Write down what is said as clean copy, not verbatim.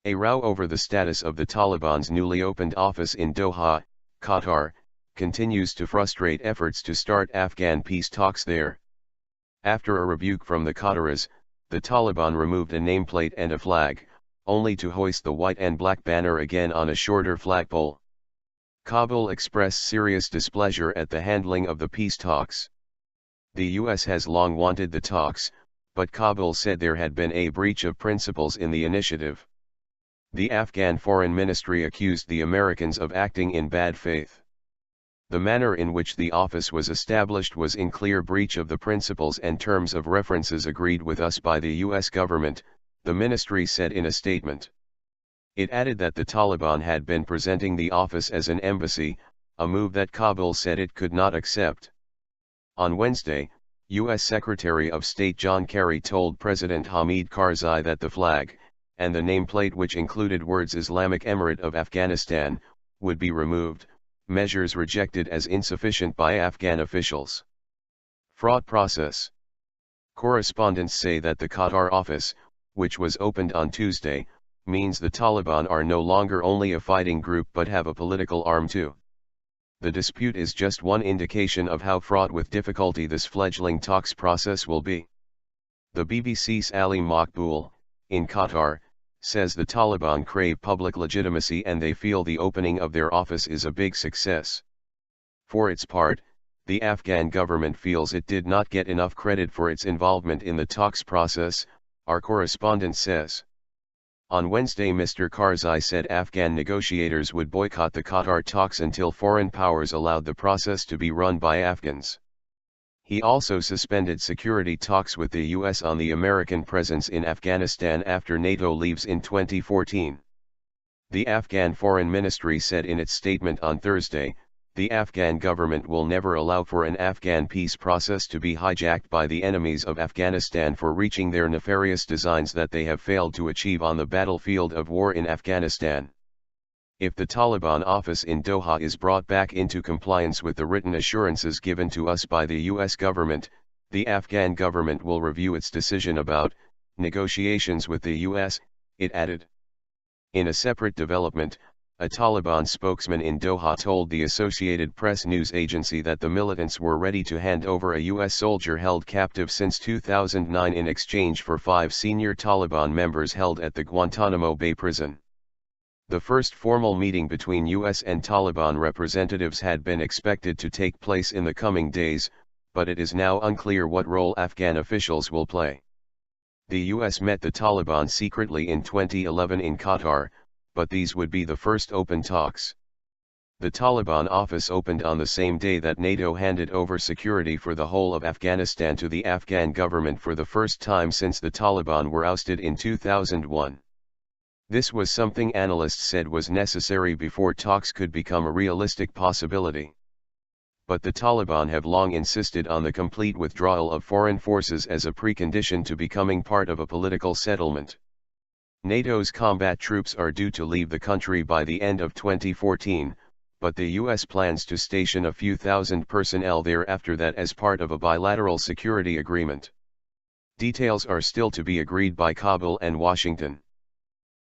A row over the status of the Taliban's newly opened office in Doha, Qatar, continues to frustrate efforts to start Afghan peace talks there. After a rebuke from the Qataris, the Taliban removed a nameplate and a flag, only to hoist the white and black banner again on a shorter flagpole. Kabul expressed serious displeasure at the handling of the peace talks. The US has long wanted the talks, but Kabul said there had been a breach of principles in the initiative. The Afghan Foreign Ministry accused the Americans of acting in bad faith. The manner in which the office was established was in clear breach of the principles and terms of references agreed with us by the US government, the ministry said in a statement. It added that the Taliban had been presenting the office as an embassy, a move that Kabul said it could not accept. On Wednesday, U.S. Secretary of State John Kerry told President Hamid Karzai that the flag, and the nameplate which included words Islamic Emirate of Afghanistan, would be removed, measures rejected as insufficient by Afghan officials. Fraud process. Correspondents say that the Qatar office, which was opened on Tuesday, means the Taliban are no longer only a fighting group but have a political arm too. The dispute is just one indication of how fraught with difficulty this fledgling talks process will be. The BBC's Ali Maqbool, in Qatar, says the Taliban crave public legitimacy and they feel the opening of their office is a big success. For its part, the Afghan government feels it did not get enough credit for its involvement in the talks process, our correspondent says. On Wednesday Mr. Karzai said Afghan negotiators would boycott the Qatar talks until foreign powers allowed the process to be run by Afghans. He also suspended security talks with the US on the American presence in Afghanistan after NATO leaves in 2014. The Afghan Foreign Ministry said in its statement on Thursday, the Afghan government will never allow for an Afghan peace process to be hijacked by the enemies of Afghanistan for reaching their nefarious designs that they have failed to achieve on the battlefield of war in Afghanistan. If the Taliban office in Doha is brought back into compliance with the written assurances given to us by the US government, the Afghan government will review its decision about negotiations with the US, it added. In a separate development, a Taliban spokesman in Doha told the Associated Press news agency that the militants were ready to hand over a US soldier held captive since 2009 in exchange for 5 senior Taliban members held at the Guantanamo Bay prison. The first formal meeting between US and Taliban representatives had been expected to take place in the coming days, but it is now unclear what role Afghan officials will play. The US met the Taliban secretly in 2011 in Qatar, but these would be the first open talks. The Taliban office opened on the same day that NATO handed over security for the whole of Afghanistan to the Afghan government for the first time since the Taliban were ousted in 2001. This was something analysts said was necessary before talks could become a realistic possibility. But the Taliban have long insisted on the complete withdrawal of foreign forces as a precondition to becoming part of a political settlement. NATO's combat troops are due to leave the country by the end of 2014, but the US plans to station a few thousand personnel there after that as part of a bilateral security agreement. Details are still to be agreed by Kabul and Washington.